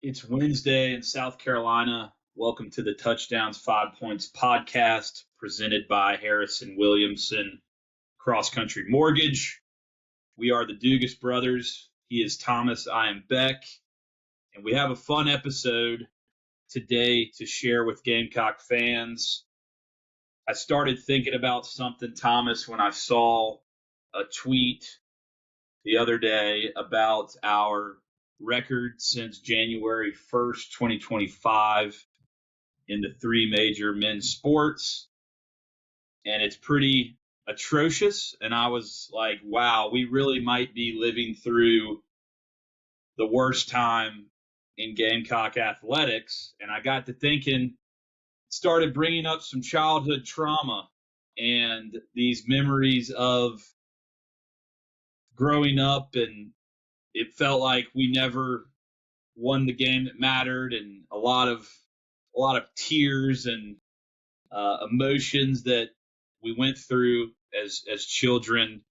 It's Wednesday in South Carolina. Welcome to the Touchdowns 5 Points podcast presented by Harrison Williamson Cross Country Mortgage. We are the Dugas brothers. He is Thomas. I am Beck. And we have a fun episode today to share with Gamecock fans. I started thinking about something, Thomas, when I saw a tweet the other day about our record since January 1st, 2025 in the three major men's sports. And it's pretty atrocious. And I was like, wow, we really might be living through the worst time in Gamecock athletics. And I got to thinking, started bringing up some childhood trauma and these memories of growing up, and it felt like we never won the game that mattered, and a lot of tears and emotions that we went through as children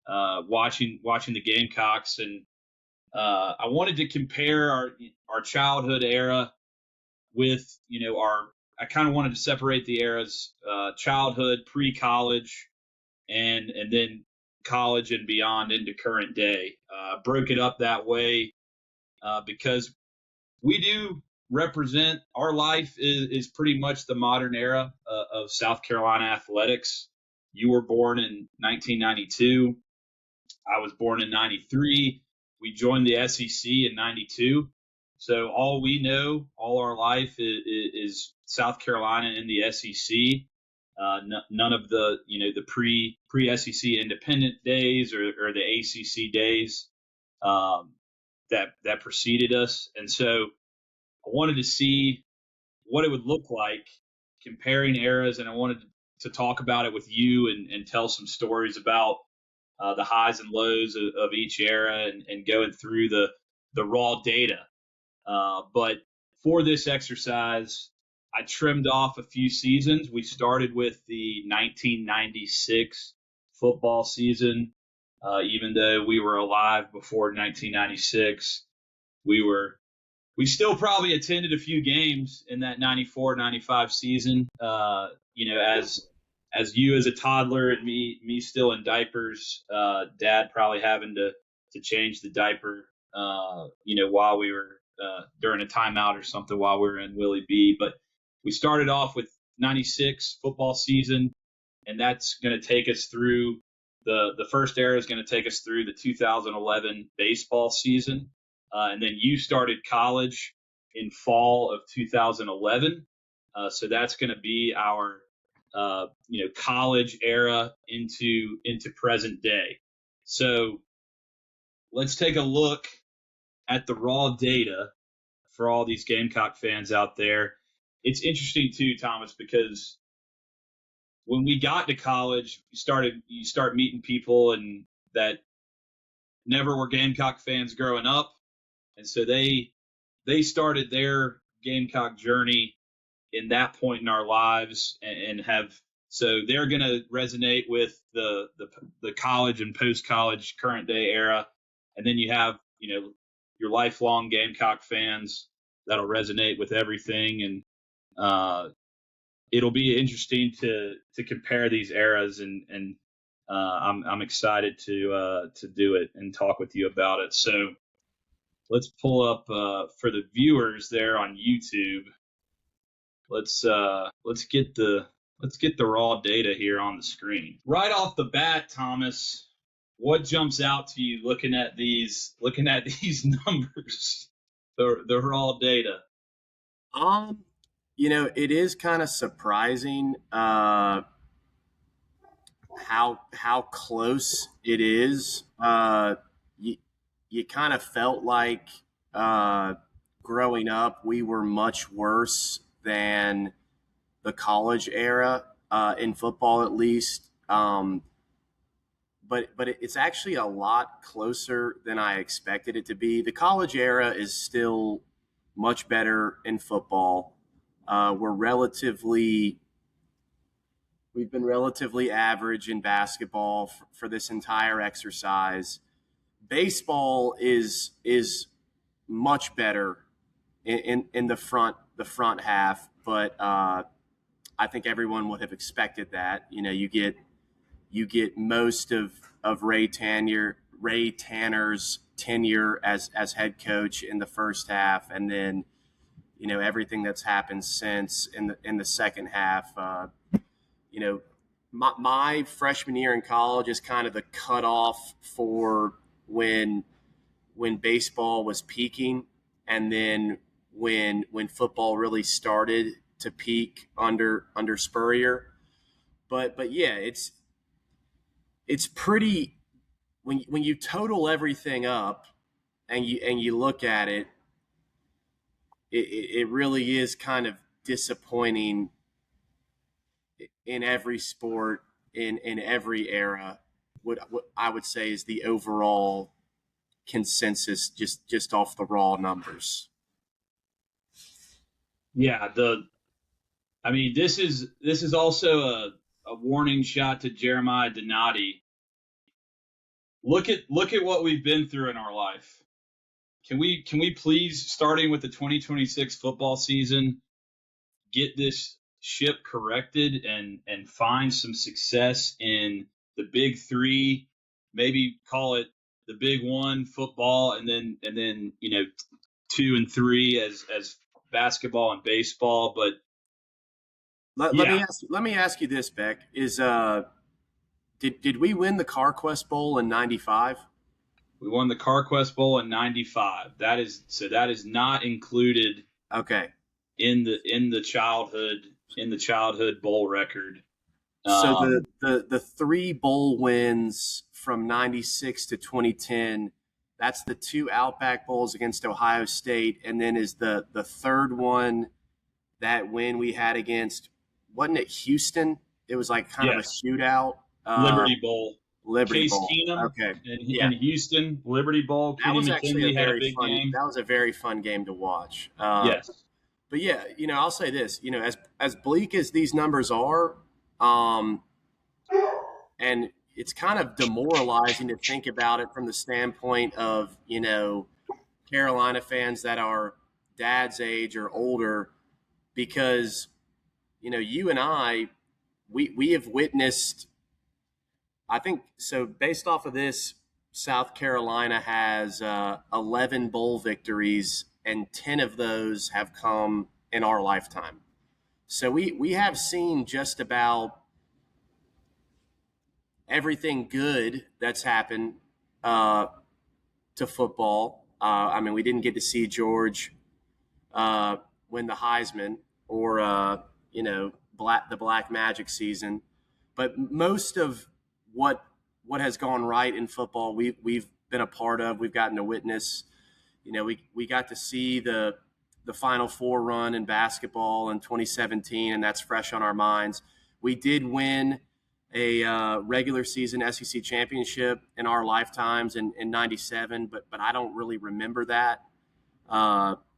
watching the Gamecocks. And I wanted to compare our childhood era with I kind of wanted to separate the eras, childhood, pre-college, and then college and beyond into current day. Broke it up that way because we do represent, our life is pretty much the modern era of South Carolina athletics. You were born in 1992. I was born in 93. We joined the SEC in 92. So all we know all our life is South Carolina in the SEC. None of the the pre SEC independent days or the ACC days that preceded us. And so I wanted to see what it would look like comparing eras, and I wanted to talk about it with you and tell some stories about the highs and lows of each era and going through the raw data. But for this exercise, I trimmed off a few seasons. We started with the 1996 football season. Even though we were alive before 1996, we still probably attended a few games in that 94-95 season. As you as a toddler and me still in diapers, dad probably having to change the diaper, while we were during a timeout or something while we were in Willie B. But we started off with 96 football season, and that's going to take us through the first era is going to take us through the 2011 baseball season. And then you started college in fall of 2011. So that's going to be our, college era into present day. So let's take a look at the raw data for all these Gamecock fans out there. It's interesting too, Thomas, because when we got to college, you start meeting people and that never were Gamecock fans growing up. And so they started their Gamecock journey in that point in our lives and so they're going to resonate with the college and post-college current day era. And then you have, your lifelong Gamecock fans that'll resonate with everything. And it'll be interesting to compare these eras, and I'm excited to do it and talk with you about it. So let's pull up for the viewers there on YouTube. Let's get the raw data here on the screen. Right off the bat, Thomas, what jumps out to you looking at these numbers, the raw data? It is kind of surprising how close it is. You kind of felt like growing up we were much worse than the college era in football, at least. But it's actually a lot closer than I expected it to be. The college era is still much better in football. We've been relatively average in basketball for this entire exercise. Baseball is much better in the front half, but I think everyone would have expected that. You get most of Ray Tanner's tenure as head coach in the first half, and then everything that's happened since in the second half. My freshman year in college is kind of the cutoff for when baseball was peaking, and then when football really started to peak under Spurrier. But yeah, it's pretty when you total everything up and you look at it, it really is kind of disappointing in every sport, in every era. What I would say is the overall consensus, just off the raw numbers. Yeah, I mean, this is also a warning shot to Jeremiah Donati. Look at what we've been through in our life. Can we please, starting with the 2026 football season, get this ship corrected and find some success in the big three, maybe call it the big one, football, and then 2 and 3 as basketball and baseball. But yeah, Let me ask you this, Beck. Did we win the CarQuest Bowl in '95? we won the CarQuest Bowl in '95. That is not included Okay. in the childhood bowl record. So Um, the three bowl wins from '96 to 2010, that's the two Outback Bowls against Ohio State, and then is the third one that win we had against, wasn't it Houston? It was like kind of a yes, shootout. Liberty Bowl. Liberty Case Bowl. Keenum Okay. in Yeah. Houston, Liberty Bowl. That Kenny was actually McKinley had a big game. that was a very fun game to watch. Yes. But yeah, I'll say this, as bleak as these numbers are, um, and it's kind of demoralizing to think about it from the standpoint of, Carolina fans that are dad's age or older, because, you and I, we have witnessed, I think, so based off of this, South Carolina has 11 bowl victories, and 10 of those have come in our lifetime. So we have seen just about everything good that's happened to football. I mean, we didn't get to see George win the Heisman or the Black Magic season, but most of what has gone right in football, we've been a part of. We've gotten to witness. We got to see the Final Four run in basketball in 2017, and that's fresh on our minds. We did win a regular season SEC championship in our lifetimes in '97, but I don't really remember that.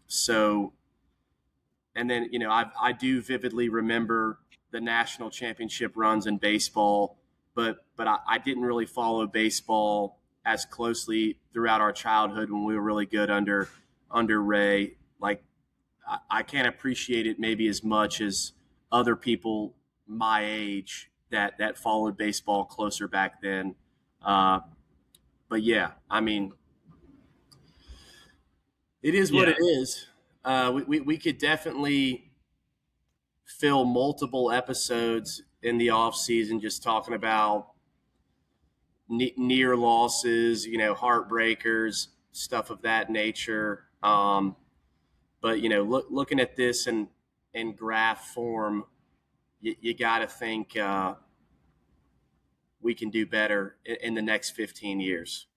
So, and then I do vividly remember the national championship runs in baseball, but I didn't really follow baseball as closely throughout our childhood when we were really good under Ray. Like, I can't appreciate it maybe as much as other people my age that followed baseball closer back then. But yeah, I mean, it is what Yeah. it is. We could definitely fill multiple episodes in the off season just talking about near losses, heartbreakers, stuff of that nature. But looking at this in graph form, you got to think we can do better in the next 15 years.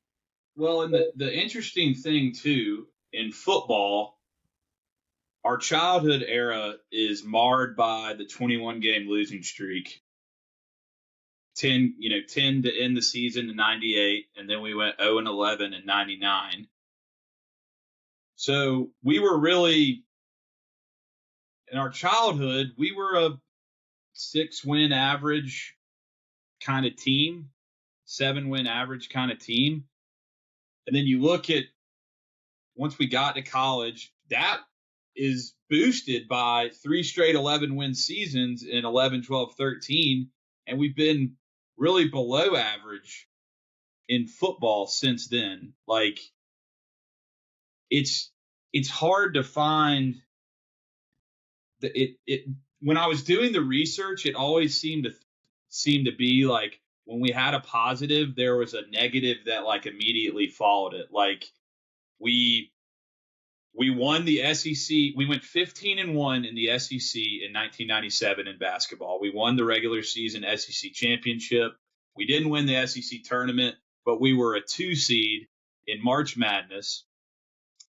Well, and the interesting thing too in football, our childhood era is marred by the 21 game losing streak. 10 to end the season in '98, and then we went 0-11 in '99. So we were really, in our childhood, we were a 6-win average kind of team, 7-win average kind of team. And then you look at, once we got to college, that is boosted by 3 straight 11-win seasons in 11, 12, 13, and we've been really below average in football since then. Like it's hard to find it when I was doing the research, it always seemed to be like when we had a positive, there was a negative that like immediately followed it. Like we we won the SEC. We went 15-1 in the SEC in 1997 in basketball. We won the regular season SEC championship. We didn't win the SEC tournament, but we were a 2 seed in March Madness,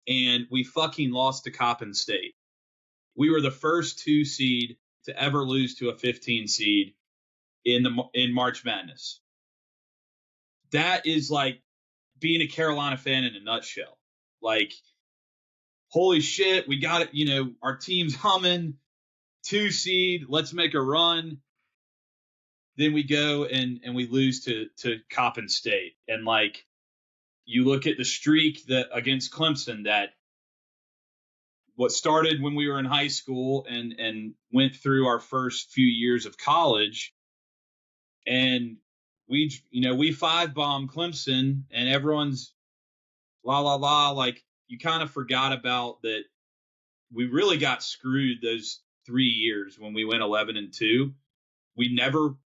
and we fucking lost to Coppin State. We were the first 2 seed to ever lose to a 15 seed in March Madness. That is like being a Carolina fan in a nutshell. Like, holy shit, we got it. Our team's humming, 2 seed. Let's make a run. Then we go and we lose to Coppin State. And like, you look at the streak that against Clemson that what started when we were in high school and went through our first few years of college, and we 5-bomb Clemson, and everyone's la la la. Like, you kind of forgot about that. We really got screwed those 3 years when we went 11-2. We never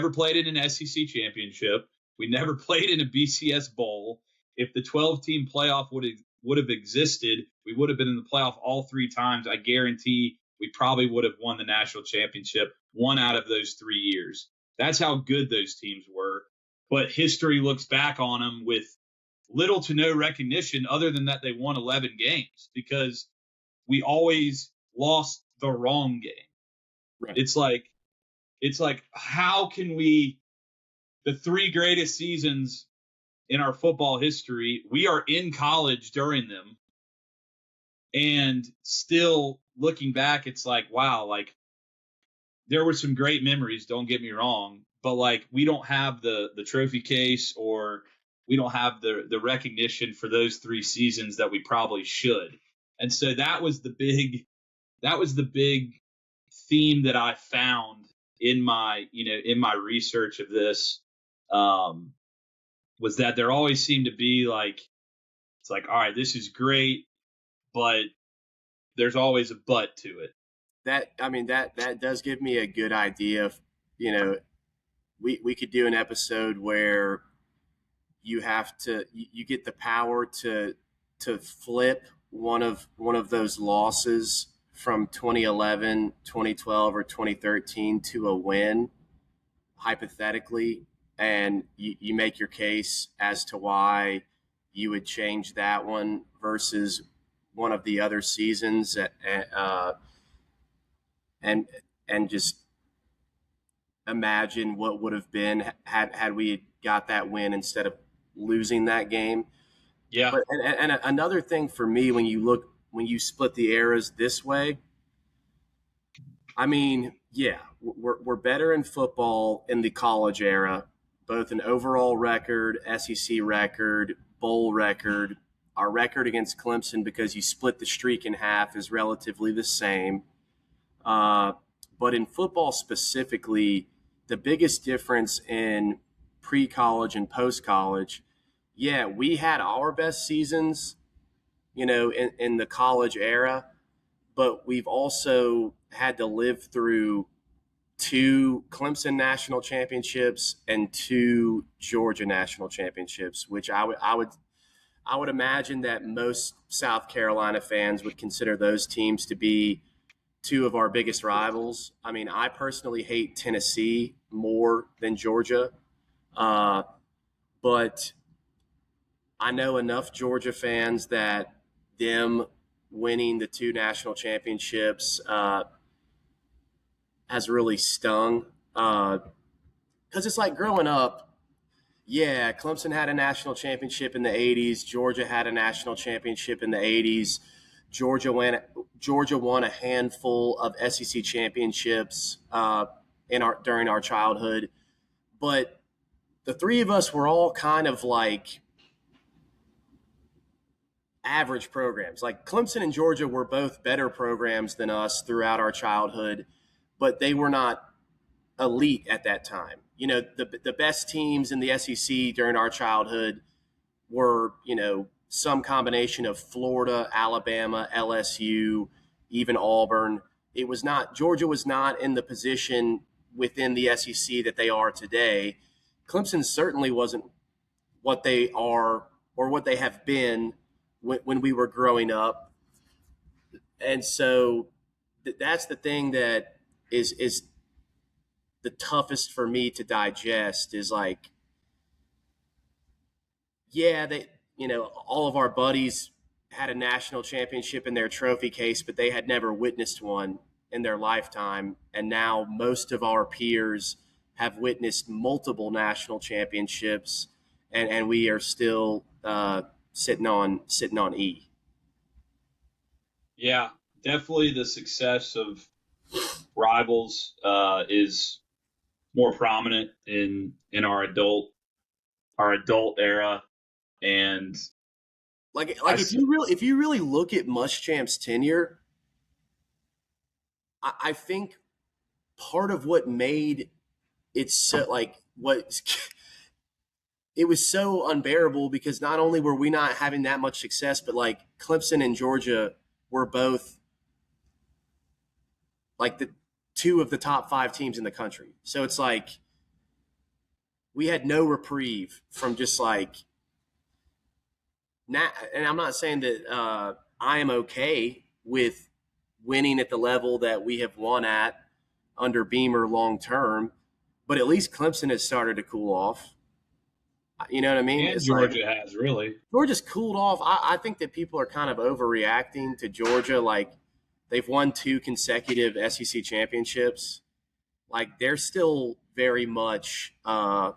played in an SEC championship. We never played in a BCS bowl. If the 12-team playoff would have existed, we would have been in the playoff all 3 times. I guarantee we probably would have won the national championship 1 out of those 3 years. That's how good those teams were. But history looks back on them with little to no recognition other than that they won 11 games because we always lost the wrong game. Right. It's like, how can we, the 3 greatest seasons in our football history, we are in college during them. And still looking back, it's like, wow, like there were some great memories, don't get me wrong, but like we don't have the trophy case, or we don't have the recognition for those 3 seasons that we probably should. And so that was the big theme that I found in my research of this, was that there always seemed to be like, it's like, all right, this is great, but there's always a but to it. That does give me a good idea of, we could do an episode where you get the power to flip one of those losses from 2011, 2012, or 2013 to a win, hypothetically, and you make your case as to why you would change that one versus one of the other seasons, and just imagine what would have been had we got that win instead of losing that game. Yeah. But and another thing for me, when you split the eras this way, I mean, yeah, we're better in football in the college era, both an overall record, SEC record, bowl record. Our record against Clemson, because you split the streak in half, is relatively the same. But in football specifically, the biggest difference in pre-college and post-college, yeah, we had our best seasons, in the college era, but we've also had to live through 2 Clemson national championships and 2 Georgia national championships, which I would imagine that most South Carolina fans would consider those teams to be 2 of our biggest rivals. I mean, I personally hate Tennessee more than Georgia, but I know enough Georgia fans that them winning the 2 national championships has really stung. Because it's like growing up, yeah, Clemson had a national championship in the 80s. Georgia had a national championship in the 80s. Georgia won a handful of SEC championships during our childhood. But the 3 of us were all kind of like average programs. Like Clemson and Georgia were both better programs than us throughout our childhood, but they were not elite at that time. You know, the best teams in the SEC during our childhood were, you know, some combination of Florida, Alabama, LSU, even Auburn. It was not, Georgia was not in the position within the SEC that they are today. Clemson certainly wasn't what they are or what they have been when we were growing up. And so that's the thing that is the toughest for me to digest is like, yeah, they, you know, all of our buddies had a national championship in their trophy case, but they had never witnessed one in their lifetime. And now most of our peers have witnessed multiple national championships, and we are still sitting on E. Yeah, definitely the success of rivals is more prominent in our adult era, and Like if you really look at Muschamp's tenure, I think part of what made it so like what it was so unbearable because not only were we not having that much success, but like Clemson and Georgia were both like the two of the top five teams in the country. So it's like we had no reprieve from just like not, and I'm not saying that I am okay with winning at the level that we have won at under Beamer long term, but at least Clemson has started to cool off. You know what I mean? and It's like Georgia has really. Georgia's cooled off. I think that people are kind of overreacting to Georgia. Like they've won two consecutive SEC championships. Like they're still very much a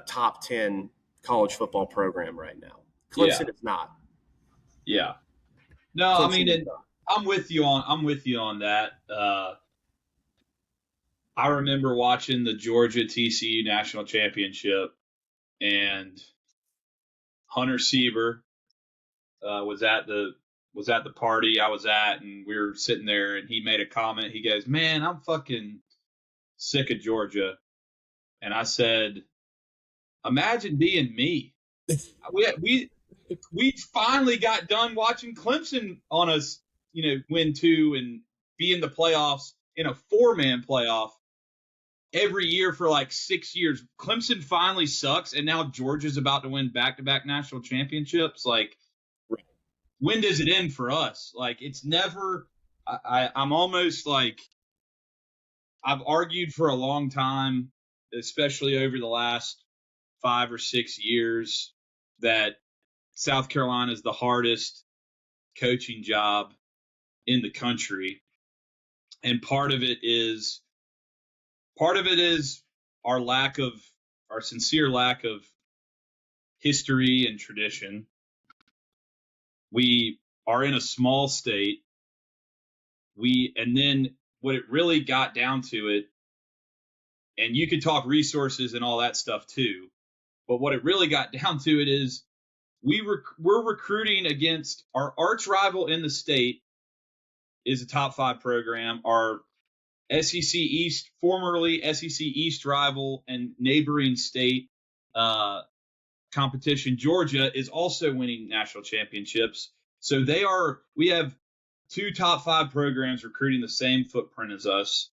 top 10 college football program right now. Yeah, Clemson is not. yeah. No, I Clemson mean, is not. I'm with you on that. I remember watching the Georgia TCU national championship, and Hunter Siever was at the party I was at, and we were sitting there, and he made a comment. He goes, "Man, I'm fucking sick of Georgia," and I said, "Imagine being me." We we finally got done watching Clemson on us, win two and be in the playoffs in a 4-man playoff every year for like 6 years. Clemson finally sucks, and now Georgia's about to win back-to-back national championships. Like, when does it end for us? Like, it's never. I'm almost like I've argued for a long time, especially over the last 5 or 6 years, that South Carolina is the hardest coaching job in the country, and part of it is our sincere lack of history and tradition. We are in a small state. And then what it really got down to it, and you could talk resources and all that stuff too, but what it really got down to it is we're recruiting against our arch rival in the state is a top 5 program. Our SEC East, formerly SEC East rival and neighboring state competition, Georgia, is also winning national championships. So we have 2 top 5 programs recruiting the same footprint as us.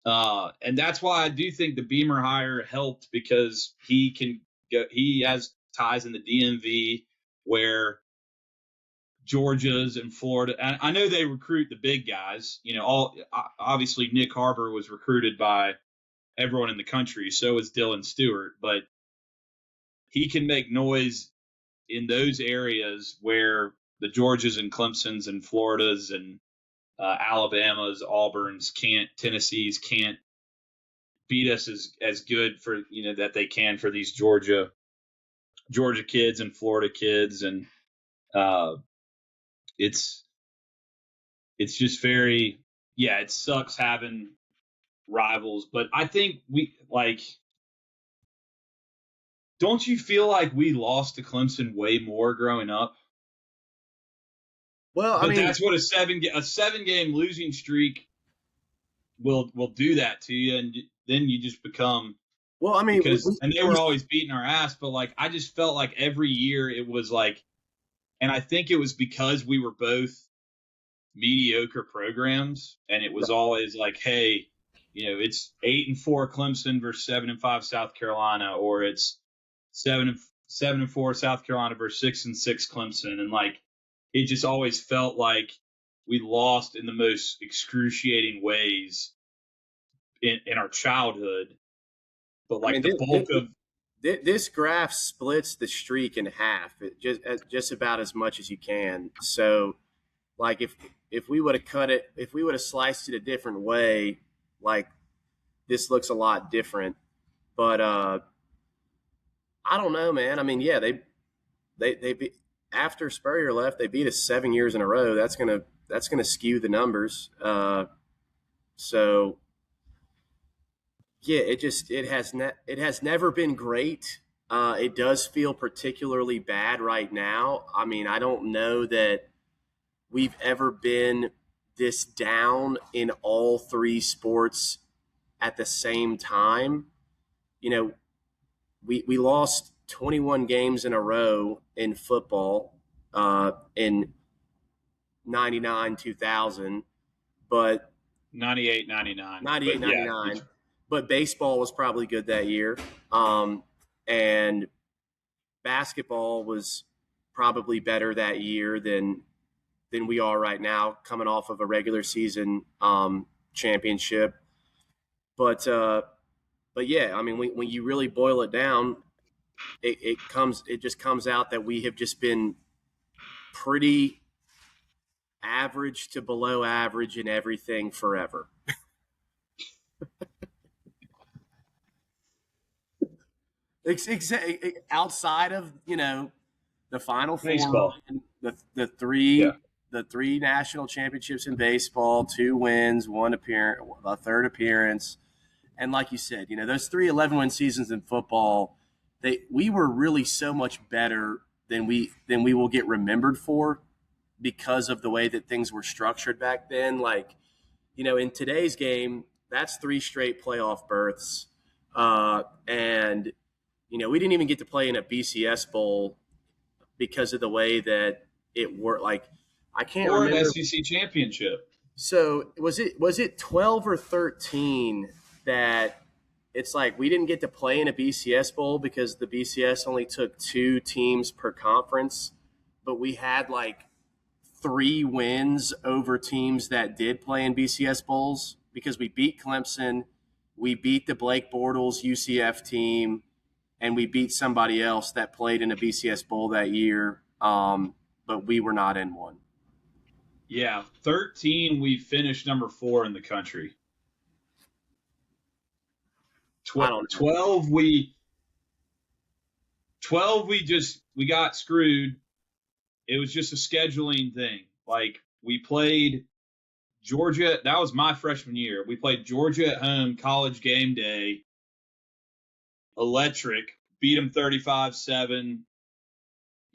And that's why I do think the Beamer hire helped, because he has ties in the DMV where Georgia's and Florida. And I know they recruit the big guys. Obviously Nick Harbor was recruited by everyone in the country. So is Dylan Stewart, but he can make noise in those areas where the Georgias and Clemsons and Floridas and Alabamas, Auburns Tennessees can't beat us as good for, that they can for these Georgia kids and Florida kids. And it's just very, yeah, it sucks having rivals, but I think we don't you feel like we lost to Clemson way more growing up? Well, I But mean, that's what a 7-game losing streak will do that to you, and then you just become well, I mean, because and they we were always beating our ass, but like I just felt like every year it was like, and I think it was because we were both mediocre programs, and it was always like, hey, it's 8-4 Clemson versus 7-5 South Carolina, or it's 7-4 South Carolina versus 6-6 Clemson, and like it just always felt like we lost in the most excruciating ways in our childhood. But I like mean, the bulk of this graph splits the streak in half, just about as much as you can. So, like if we would have cut it, if we would have sliced it a different way, like this looks a lot different. But I don't know, man. I mean, yeah, they beat, after Spurrier left, they beat us 7 years in a row. That's gonna skew the numbers. So yeah, it has never been great. It does feel particularly bad right now. I mean, I don't know that we've ever been this down in all three sports at the same time. You know, we lost 21 games in a row in football in 99 2000, but 98, 99. 98 But yeah, 99. But baseball was probably good that year. And basketball was probably better that year than we are right now, coming off of a regular season championship. But yeah, I mean, when you really boil it down, it just comes out that we have just been pretty average to below average in everything forever. Outside of the Final Four, baseball. the Yeah. three national championships in baseball, 2 wins, one appearance, a third appearance, and like you said, those 3 11-win seasons in football, we were really so much better than we will get remembered for because of the way that things were structured back then. Like, in today's game, that's 3 straight playoff berths, and we didn't even get to play in a BCS bowl because of the way that it worked. Like, I can't Or an remember. SEC championship. So was it 12 or 13 that it's like we didn't get to play in a BCS bowl because the BCS only took 2 teams per conference, but we had like 3 wins over teams that did play in BCS bowls because we beat Clemson, we beat the Blake Bortles UCF team, and we beat somebody else that played in a BCS bowl that year, but we were not in one. Yeah, 13 we finished number 4 in the country. I don't know. 12 we got screwed. It was just a scheduling thing. Like we played Georgia. That was my freshman year. We played Georgia at home, college game day. Electric, beat them 35-7.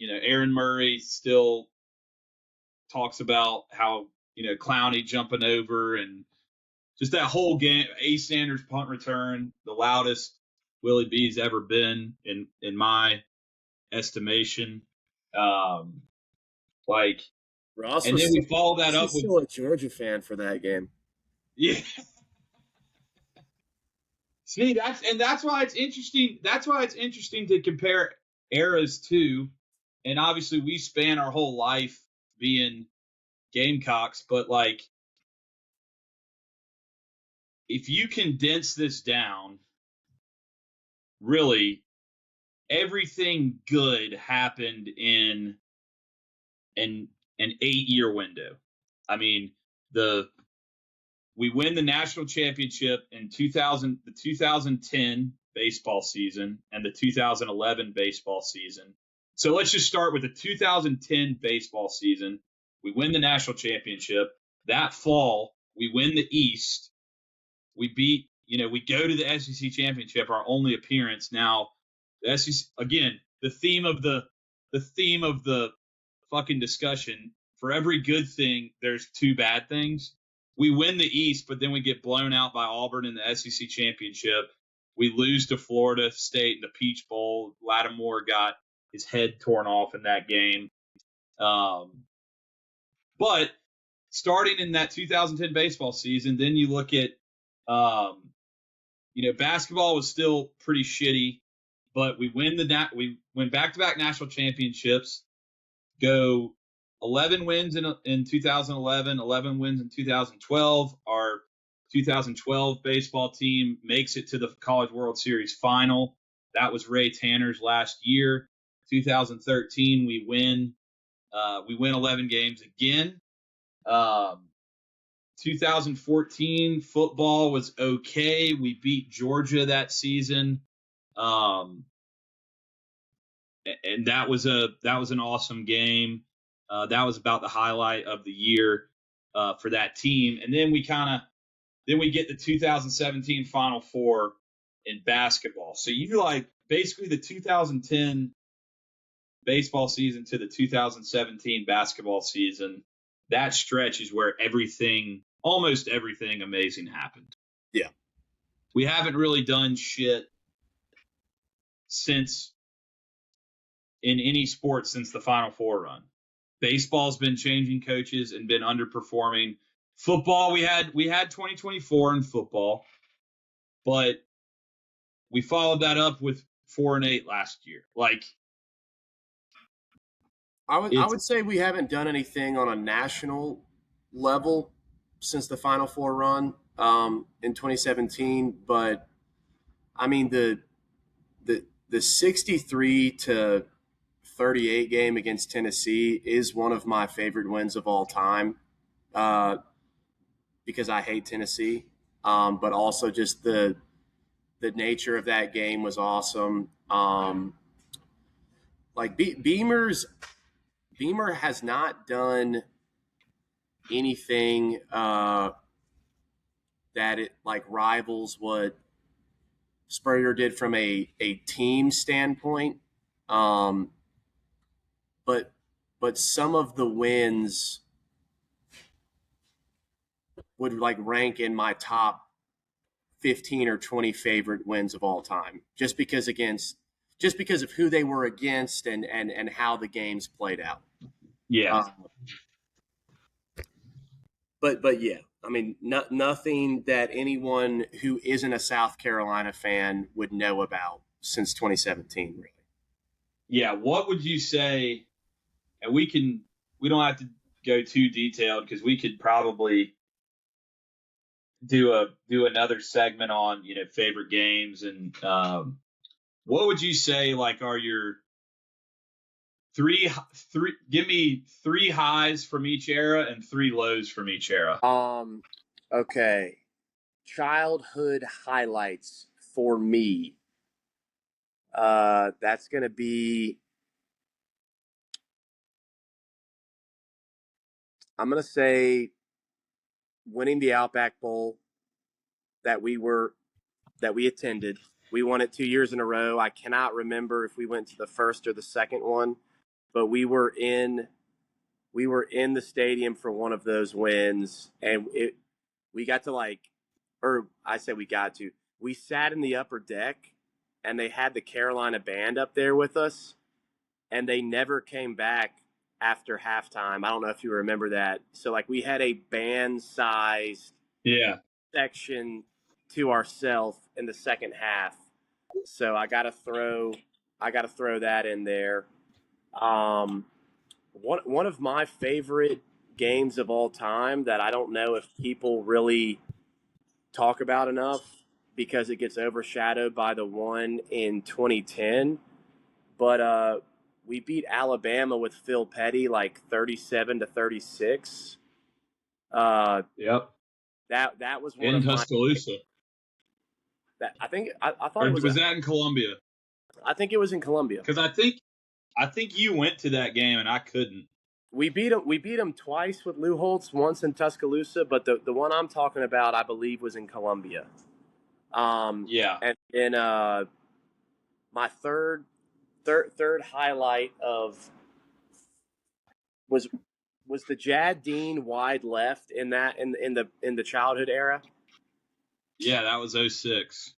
Aaron Murray still talks about how, Clowney jumping over and just that whole game. Ace Sanders punt return, the loudest Willie B's ever been in my estimation. Like, Ross and then we followed that up with still a Georgia fan for that game. yeah. See, that's why it's interesting. That's why it's interesting to compare eras too. And obviously, we span our whole life being Gamecocks, but like, if you condense this down, really, everything good happened in an 8-year window. I mean, we win the national championship in the 2010 baseball season and the 2011 baseball season. So let's just start with the 2010 baseball season. We win the national championship. That fall, we win the East. We beat, we go to the SEC championship, our only appearance. Now, The SEC again. The theme of the fucking discussion. For every good thing, there's two bad things. We win the East, but then we get blown out by Auburn in the SEC championship. We lose to Florida State in the Peach Bowl. Lattimore got his head torn off in that game. But starting in that 2010 baseball season, then you look at, basketball was still pretty shitty, but we win back-to-back national championships, go 11 wins in 2011, 11 wins in 2012. Our 2012 baseball team makes it to the College World Series final. That was Ray Tanner's last year. 2013, we win 11 games again. 2014 football was okay. We beat Georgia that season. And that was an awesome game. That was about the highlight of the year for that team. And then we get the 2017 Final Four in basketball. So you basically the 2010 baseball season to the 2017 basketball season. That stretch is where almost everything amazing happened. Yeah. We haven't really done shit in any sport since the Final Four run. Baseball's been changing coaches and been underperforming. Football, we had 2024 in football, but we followed that up with 4-8 last year. I would say we haven't done anything on a national level since the Final Four run in 2017, but I mean the 63-38 game against Tennessee is one of my favorite wins of all time because I hate Tennessee, but also just the nature of that game was awesome. Beamer has not done anything that it rivals what Spurrier did from a team standpoint. But some of the wins would rank in my top 15 or 20 favorite wins of all time, just because of who they were against and how the games played out. Yeah. But yeah, I mean, nothing that anyone who isn't a South Carolina fan would know about since 2017, really. Yeah. What would you say? And we don't have to go too detailed because we could probably do another segment on, favorite games and, what would you say are your three? Give me 3 highs from each era and 3 lows from each era. Okay. Childhood highlights for me. That's going to be, I'm going to say, winning the Outback Bowl that we attended. We won it 2 years in a row. I cannot remember if we went to the first or the second one, but we were in the stadium for one of those wins, and we sat in the upper deck, and they had the Carolina band up there with us, and they never came back after halftime. I don't know if you remember that. So we had a band-sized section to ourselves in the second half. So I gotta throw that in there. One of my favorite games of all time that I don't know if people really talk about enough because it gets overshadowed by the one in 2010. But we beat Alabama with Phil Petty 37-36. Yep. That was one in of Tuscaloosa. I thought it was that in Columbia? I think it was in Columbia. Because I think you went to that game and I couldn't. We beat them twice with Lou Holtz, once in Tuscaloosa, but the one I'm talking about, I believe, was in Columbia. Yeah. And then my third highlight of was the Jad Dean wide left in the childhood era. Yeah, that was 06.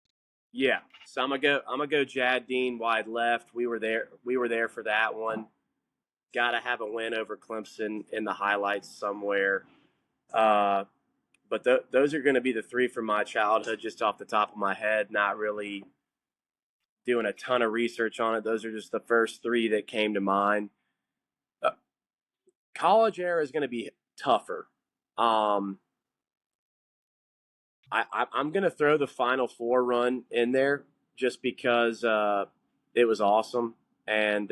Yeah, so I'm gonna go Jad Dean wide left. We were there for that one. Got to have a win over Clemson in the highlights somewhere. But those are going to be the three from my childhood, just off the top of my head. Not really doing a ton of research on it. Those are just the first three that came to mind. College era is going to be tougher. I'm going to throw the Final Four run in there just because it was awesome, and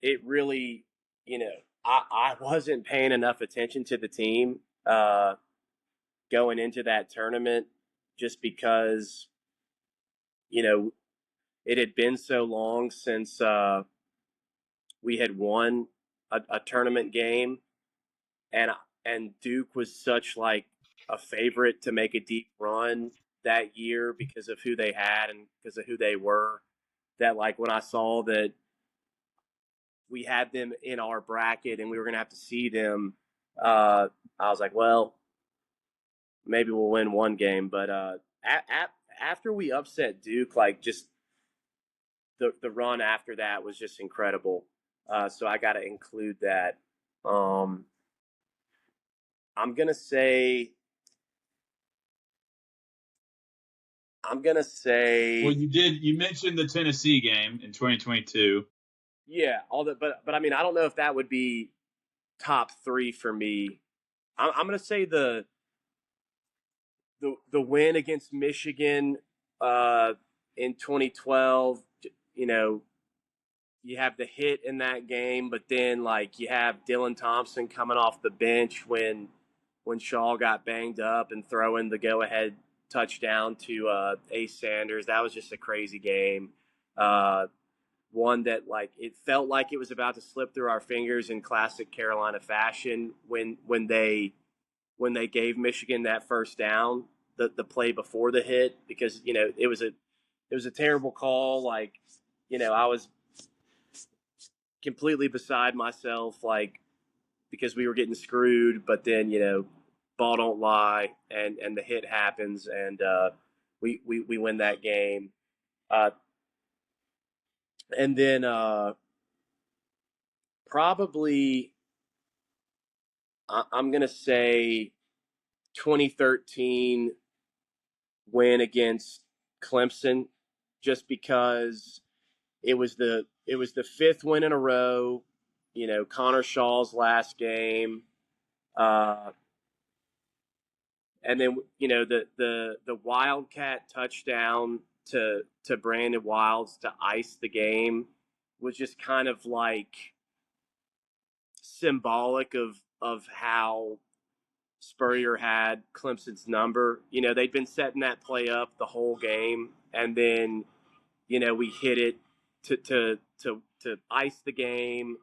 it really, I wasn't paying enough attention to the team going into that tournament just because it had been so long since we had won a tournament game, and Duke was such like a favorite to make a deep run that year because of who they had and because of who they were. That like when I saw that we had them in our bracket and we were going to have to see them, I was like, well, maybe we'll win one game. But after we upset Duke, like just the run after that was just incredible. So I got to include that. I'm gonna say. Well, you mentioned the Tennessee game in 2022. Yeah, but I mean, I don't know if that would be top three for me. I'm gonna say the win against Michigan in 2012. You know, you have the hit in that game, but then like you have Dylan Thompson coming off the bench when Shaw got banged up and throwing the go ahead touchdown to Ace Sanders. That was just a crazy game. One that like it felt like it was about to slip through our fingers in classic Carolina fashion when they gave Michigan that first down, the play before the hit, because it was a terrible call. Like I was completely beside myself, like because we were getting screwed. But then ball don't lie, and the hit happens, and we win that game. And then probably I'm gonna say 2013 win against Clemson, just because it was the fifth win in a row. Connor Shaw's last game, and then the Wildcat touchdown to Brandon Wilds to ice the game was just kind of like symbolic of how Spurrier had Clemson's number. They'd been setting that play up the whole game, and then we hit it to ice the game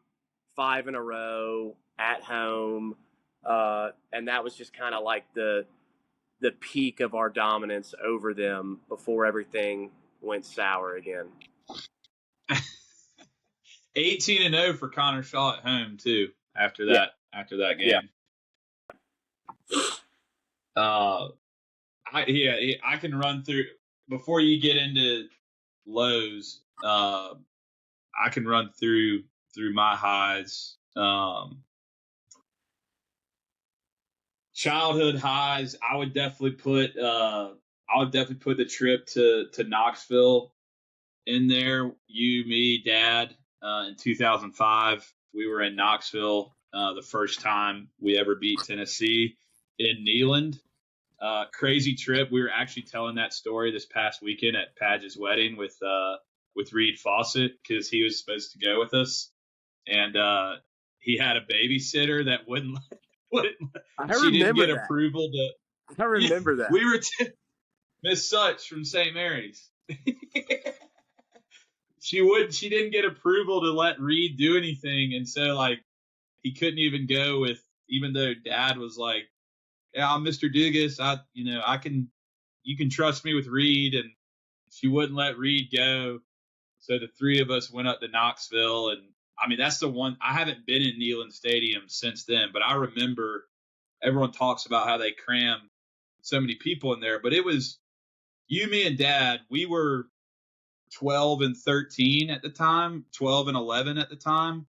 5 in a row at home, and that was just kind of like the peak of our dominance over them before everything went sour again. 18-0 for Connor Shaw at home too. After that game. Yeah. I can run through before you get into lows. I can run through my highs. Childhood highs. I would definitely put the trip to Knoxville in there. You, me, Dad. In 2005, we were in Knoxville. The first time we ever beat Tennessee in Neyland. Crazy trip. We were actually telling that story this past weekend at Padge's wedding with Reed Fawcett, because he was supposed to go with us, and he had a babysitter that wouldn't. She didn't get approval to. I remember that. We were Miss Such from St. Mary's. She didn't get approval to let Reed do anything, and so like he couldn't even go with, even though Dad was like, yeah, I'm Mr. Dugas. You can trust me with Reed. And she wouldn't let Reed go. So the three of us went up to Knoxville, and I mean that's the one. I haven't been in Neyland Stadium since then, but I remember everyone talks about how they cram so many people in there. But it was you, me, and Dad. We were 12 and 13 at the time, 12 and 11 at the time,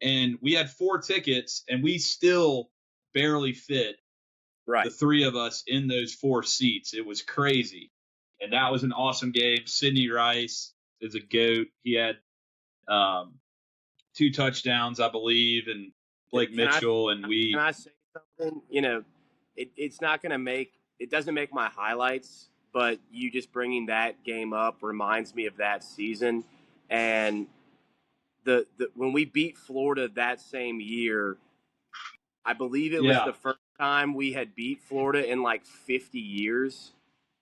and we had 4 tickets, and we still barely fit the Right. three of us in those 4 seats. It was crazy, and that was an awesome game. Sidney Rice is a goat. He had um, 2 touchdowns, I believe, and Blake Can I Mitchell, and can we. I say something? It's not going to make it doesn't make my highlights, but you just bringing that game up reminds me of that season, and the when we beat Florida that same year, I believe it was Yeah. the first time we had beat Florida in like 50 years.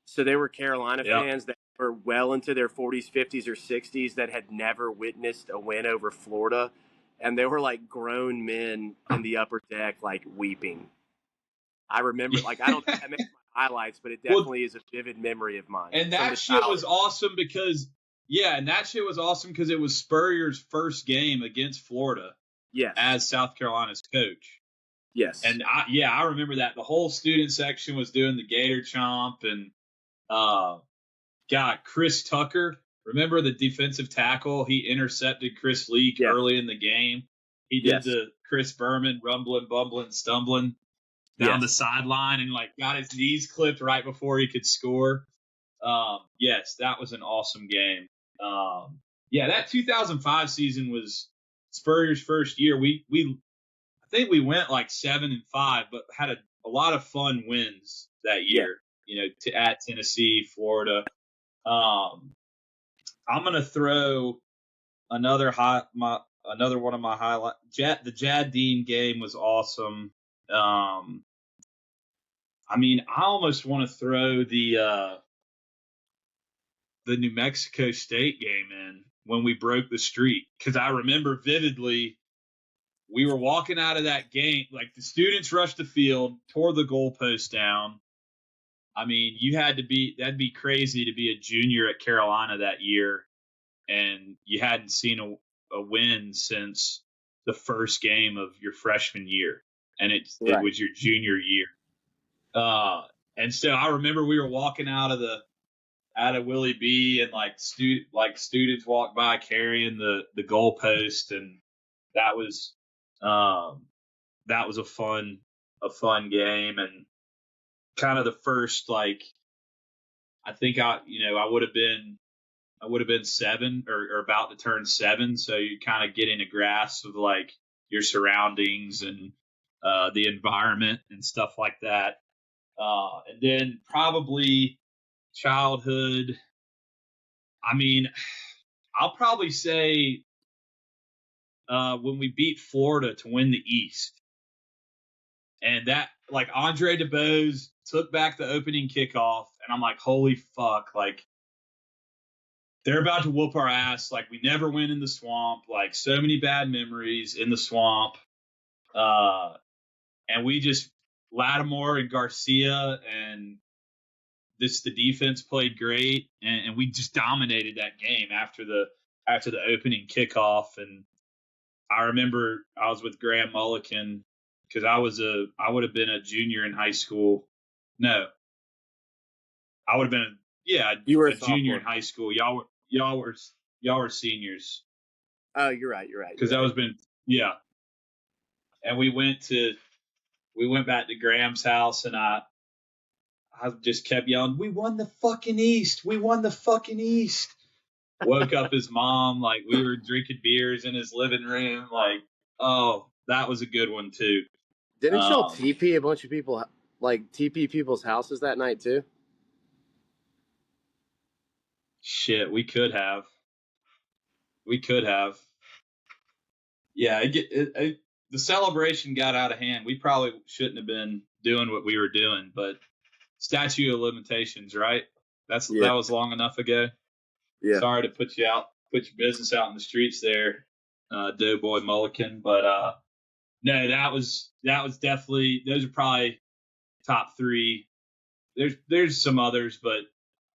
So they were Carolina Yep. fans that were well into their 40s, 50s, or 60s that had never witnessed a win over Florida. And they were like grown men in the upper deck, like weeping. I remember, like, I don't think that makes my highlights, but it Well, definitely is a vivid memory of mine and from that the shit was childhood. awesome because, yeah, and that shit was awesome because it was Spurrier's first game against Florida Yes. as South Carolina's coach. Yes. And I remember that the whole student section was doing the Gator Chomp, and God, Chris Tucker. Remember the defensive tackle? He intercepted Chris Leak Yes. early in the game. He did Yes. the Chris Berman rumbling, bumbling, stumbling down the Yes. sideline and like got his knees clipped right before he could score. Yes, that was an awesome game. Yeah, that 2005 season was Spurrier's first year. We I think we went like 7-5, but had a lot of fun wins that Yes. year. You know, at Tennessee, Florida. Um, I'm gonna throw another one of my highlight. The Jad Dean game was awesome. Um, I mean, I almost want to throw the New Mexico State game in when we broke the streak because I remember vividly we were walking out of that game like the students rushed the field, tore the goalpost down. I mean, that'd be crazy to be a junior at Carolina that year and you hadn't seen a win since the first game of your freshman year, and it Right. was your junior year. Uh, and so I remember we were walking out of Willie B, and students walked by carrying the goalpost, and that was um, that was a fun game, and kind of the first like I think I would have been 7 or about to turn 7. So you're kind of getting a grasp of like your surroundings and the environment and stuff like that. And then probably childhood. I mean, I'll probably say when we beat Florida to win the East. And that, like, Andre DeBose took back the opening kickoff. And I'm like, holy fuck. Like, they're about to whoop our ass. Like we never win in the swamp. Like so many bad memories in the swamp. And we just Lattimore and Garcia and the defense played great, and we just dominated that game after the opening kickoff. And I remember I was with Graham Mulliken because I would have been a junior in high school. No, I would have been You were a a junior in sophomore. high school. Y'all were seniors. Oh, you're right. You're right. Because You're that right. was been and we went back to Graham's house, and I just kept yelling, "We won the fucking East! We won the fucking East!" Woke up his mom, like we were drinking beers in his living room, like, oh, that was a good one too. Didn't y'all Um, TP a bunch of people, like TP people's houses that night too? Shit, we could have, yeah. The celebration got out of hand. We probably shouldn't have been doing what we were doing, but statute of limitations, right? Yeah. That was long enough ago. Yeah. Sorry to put your business out in the streets there, Doughboy Mulligan. But no, that was definitely those are probably top 3. There's some others, but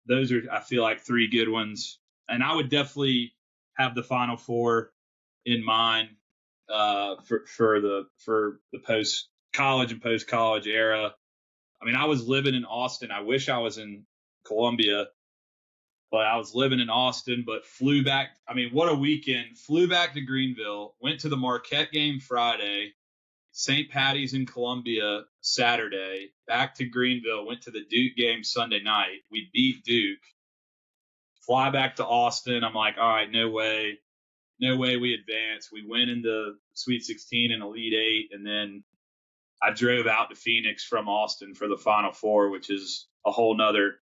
those are, I feel like, three good ones. And I would definitely have the Final Four in mind for the post college and post college era. I mean, I was living in Austin. I wish I was in Columbia, but I was living in Austin, but flew back. I mean, what a weekend. Flew back to Greenville, went to the Marquette game Friday, St. Patty's in Columbia Saturday, back to Greenville, went to the Duke game Sunday night. We beat Duke. Fly back to Austin. I'm like, all right, no way we advance. We went into Sweet 16 and Elite Eight, and then I drove out to Phoenix from Austin for the Final Four, which is a whole nother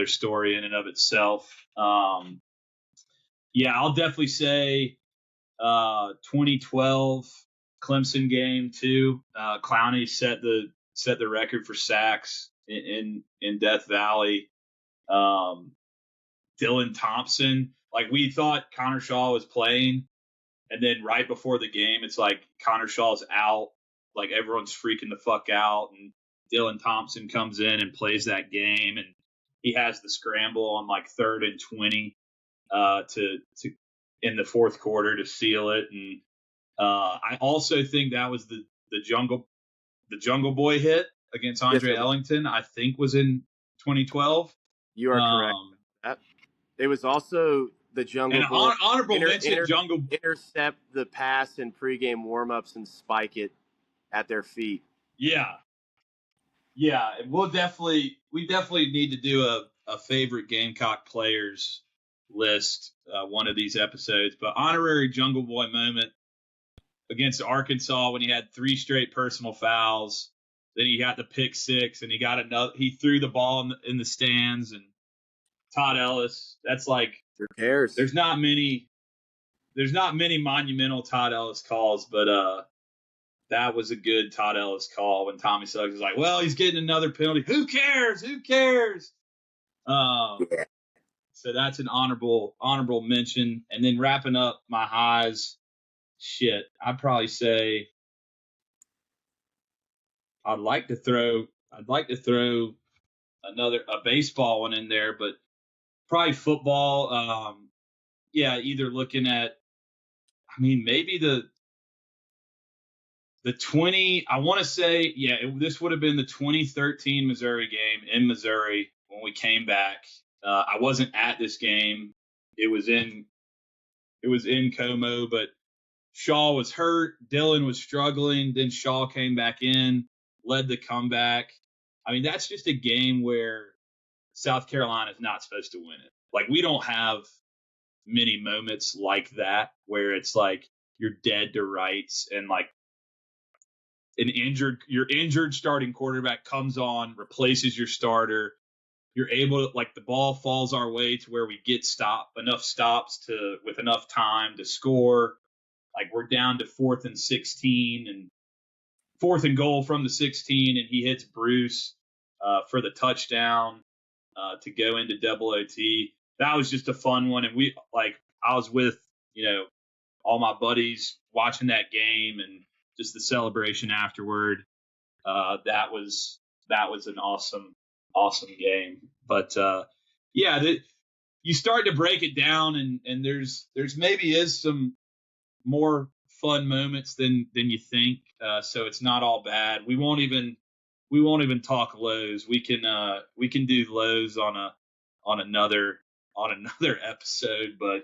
story in and of itself. Yeah, I'll definitely say 2012 Clemson game too. Clowney set the record for sacks in Death Valley. Dylan Thompson, like we thought Connor Shaw was playing, and then right before the game, it's like Connor Shaw's out, like everyone's freaking the fuck out, and Dylan Thompson comes in and plays that game, and he has the scramble on like 3rd and 20 to in the fourth quarter to seal it, and I also think that was the Jungle Boy hit against Andre Ellington. I think was in 2012. You are correct. It was also the Jungle Boy. Honorable mention, Jungle intercept the pass in pregame warmups and spike it at their feet. Yeah. We definitely need to do a favorite Gamecock players list one of these episodes. But honorary Jungle Boy moment against Arkansas when he had 3 straight personal fouls. Then he got the pick 6, and he threw the ball in the stands, and Todd Ellis. That's like, who cares? There's not many monumental Todd Ellis calls, but that was a good Todd Ellis call when Tommy Suggs was like, well, he's getting another penalty. Who cares? Yeah. So that's an honorable mention. And then wrapping up my highs, shit, I'd probably say I'd like to throw a baseball one in there, but probably football. Either looking at, I mean, maybe the 20, I want to say, this would have been the 2013 Missouri game in Missouri when we came back. I wasn't at this game. It was in Como, but Shaw was hurt. Dylan was struggling. Then Shaw came back in, led the comeback. I mean, that's just a game where South Carolina is not supposed to win it. Like, we don't have many moments like that where it's like you're dead to rights and like your injured starting quarterback comes on, replaces your starter. You're able to, like, the ball falls our way to where we get enough stops with enough time to score. Like, we're down to 4th and 16 and 4th and goal from the 16, and he hits Bruce for the touchdown to go into double OT. That was just a fun one. And I was with, all my buddies watching that game and just the celebration afterward. That was an awesome game. But you start to break it down, and there's maybe is some more fun moments than you think. So it's not all bad. We won't even talk lows. We can do lows on another episode, but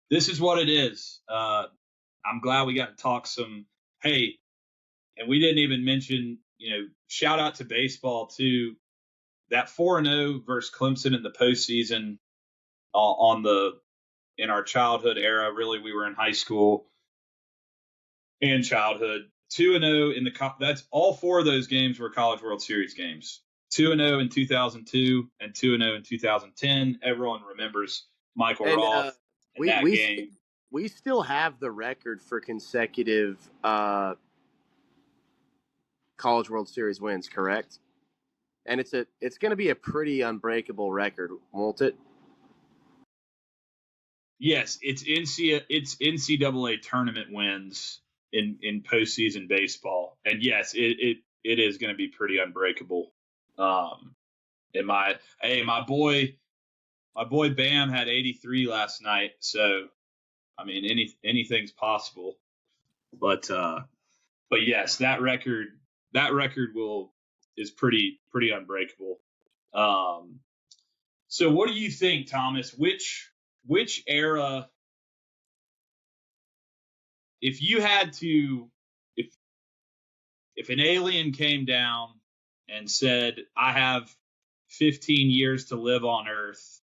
this is what it is. I'm glad we got to talk some. Hey, and we didn't even mention, shout out to baseball too. That 4-0 versus Clemson in the postseason in our childhood era. Really, we were in high school and childhood. 2-0 in that's all 4 of those games were College World Series games. 2-0 in 2002 and 2-0 in 2010. Everyone remembers Michael Roth in that game. We still have the record for consecutive College World Series wins, correct? And it's going to be a pretty unbreakable record, won't it? Yes, it's NCAA tournament wins in postseason baseball, and yes, it is going to be pretty unbreakable. And my boy Bam had 83 last night. So I mean, anything's possible. But yes, that record is pretty unbreakable. Um, so what do you think, Thomas? Which era, if you had to, if if an alien came down and said, I have 15 years to live on Earth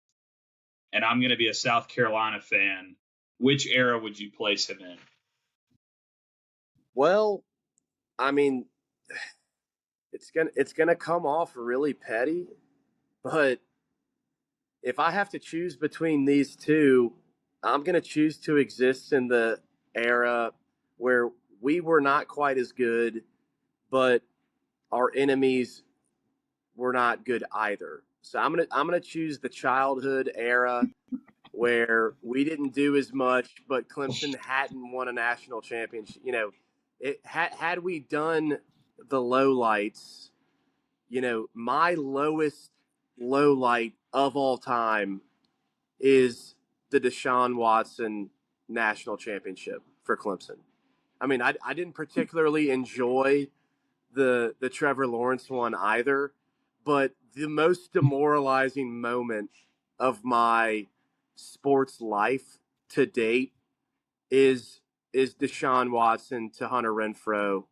and I'm going to be a South Carolina fan, which era would you place him in? Well, I mean, it's gonna come off really petty, but if I have to choose between these two, I'm gonna choose to exist in the era where we were not quite as good, but our enemies were not good either. So I'm gonna choose the childhood era where we didn't do as much, but Clemson hadn't won a national championship. Had we done the lowlights, my lowest low light of all time is the Deshaun Watson national championship for Clemson. I mean, I didn't particularly enjoy the Trevor Lawrence one either, but the most demoralizing moment of my sports life to date is Deshaun Watson to Hunter Renfrow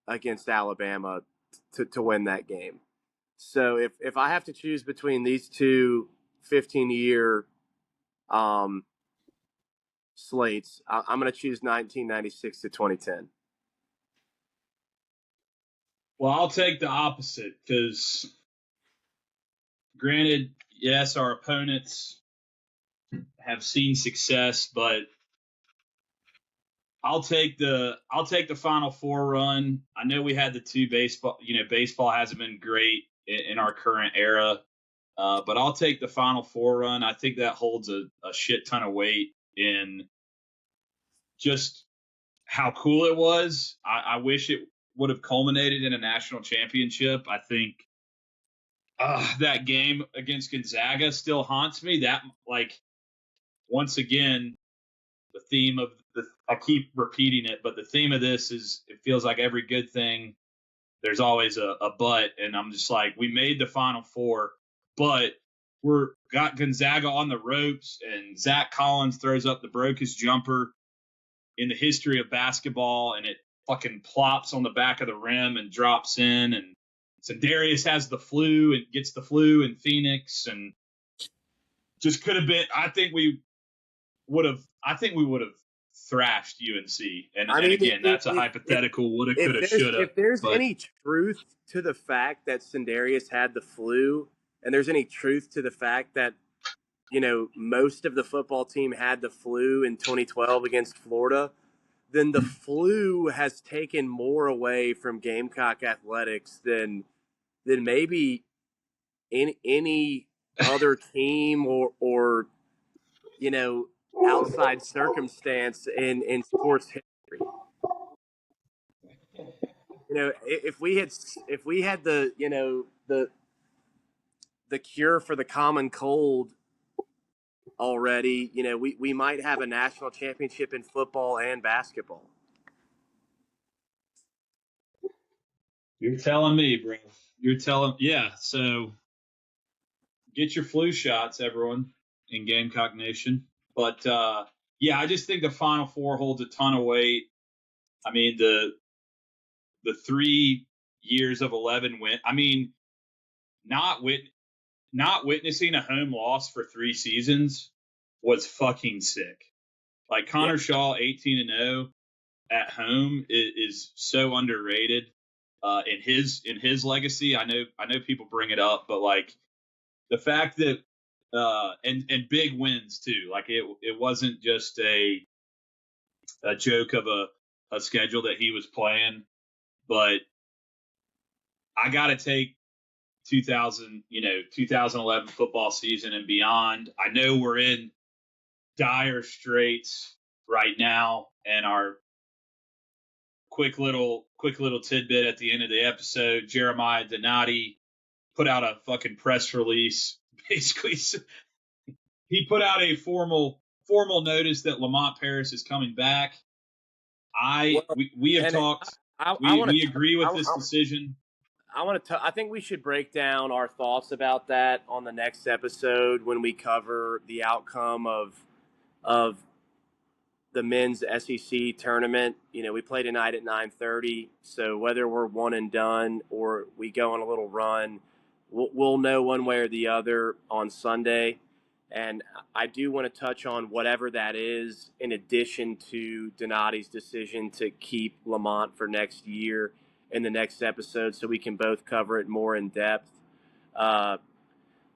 against Alabama to win that game. So if I have to choose between these two 15-year slates, I'm going to choose 1996 to 2010. Well, I'll take the opposite because, granted, yes, our opponents have seen success, but I'll take the Final Four run. I know we had the two baseball. Baseball hasn't been great in our current era, but I'll take the Final Four run. I think that holds a shit ton of weight in just how cool it was. I wish it would have culminated in a national championship. I think that game against Gonzaga still haunts me. That, like, once again, the theme of I keep repeating it, but the theme of this is it feels like every good thing, there's always a but. And I'm just like, we made the Final Four, but we're got Gonzaga on the ropes, and Zach Collins throws up the brokest jumper in the history of basketball, and it fucking plops on the back of the rim and drops in. And so Darius has the flu and gets the flu in Phoenix, and just could have been. I think we would have thrashed UNC. And I and mean, again, that's a hypothetical woulda, coulda, shoulda. if there's But any truth to the fact that Sindarius had the flu, and there's any truth to the fact that most of the football team had the flu in 2012 against Florida, then the flu has taken more away from Gamecock athletics than maybe any other team or you know outside circumstance in sports history. If we had the cure for the common cold already, we might have a national championship in football and basketball. you're telling me, bro. Yeah. So get your flu shots, everyone, in Gamecock Nation. But yeah, I just think the Final Four holds a ton of weight. I mean, the 3 years of 11 win. I mean, not wit not witnessing a home loss for 3 seasons was fucking sick. Like Yeah, Connor Shaw, 18-0 at home is so underrated in his legacy. I know people bring it up, but like the fact that and big wins too. Like it wasn't just a joke of a schedule that he was playing, but I got to take 2011 football season and beyond. I know we're in dire straits right now, and our quick little tidbit at the end of the episode: Jeremiah Donati put out a fucking press release. Basically, he put out a formal notice that Lamont Paris is coming back. Well, We have and talked. I want We to agree with this decision. I want to. I think we should break down our thoughts about that on the next episode when we cover the outcome of the men's SEC tournament. We play tonight at 9:30. So whether we're one and done or we go on a little run, we'll know one way or the other on Sunday. And I do want to touch on whatever that is, in addition to Donati's decision to keep Lamont for next year in the next episode, so we can both cover it more in depth. But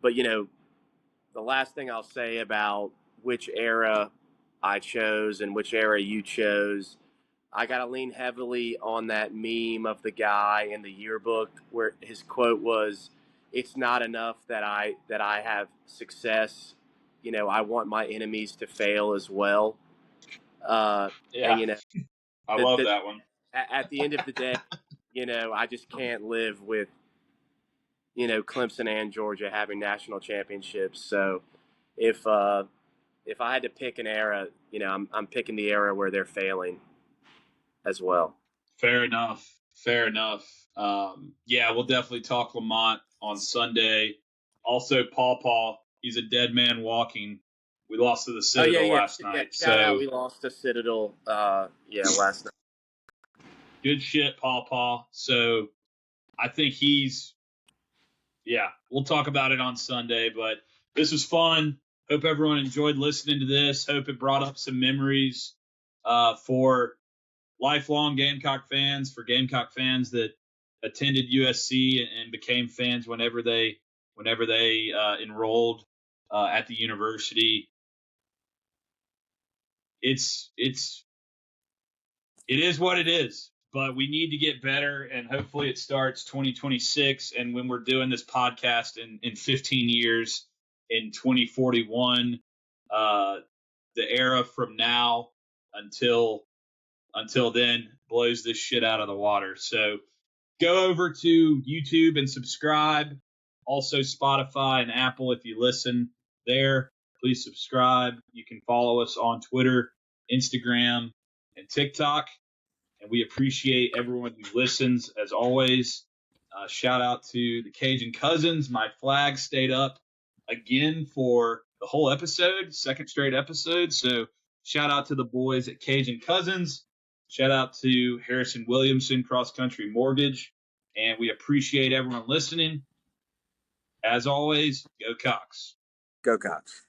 the last thing I'll say about which era I chose and which era you chose, I got to lean heavily on that meme of the guy in the yearbook where his quote was, "It's not enough that I have success. I want my enemies to fail as well." Yeah, And I love that one. at the end of the day, I just can't live with Clemson and Georgia having national championships. So if I had to pick an era, I'm picking the era where they're failing as well. Fair enough. Fair enough. Yeah, we'll definitely talk Lamont on Sunday. Also, Paw, he's a dead man walking. We lost to the Citadel last night. Shout out, So we lost to Citadel. Last night. good shit, Paw. So I think we'll talk about it on Sunday. But this was fun. Hope everyone enjoyed listening to this. Hope it brought up some memories for lifelong Gamecock fans, for Gamecock fans that attended USC and became fans whenever they enrolled at the university. It is what it is, but we need to get better, and hopefully it starts 2026. And when we're doing this podcast in 15 years, in 2041, the era from now until then blows this shit out of the water. So go over to YouTube and subscribe. Also Spotify and Apple if you listen there. Please subscribe. You can follow us on Twitter, Instagram, and TikTok. And we appreciate everyone who listens, as always. Shout out to the Cajun Cousins. My flag stayed up again for the whole episode, second straight episode. So shout out to the boys at Cajun Cousins. Shout out to Harrison Williamson, Cross Country Mortgage. And we appreciate everyone listening. As always, go Cox. Go Cox.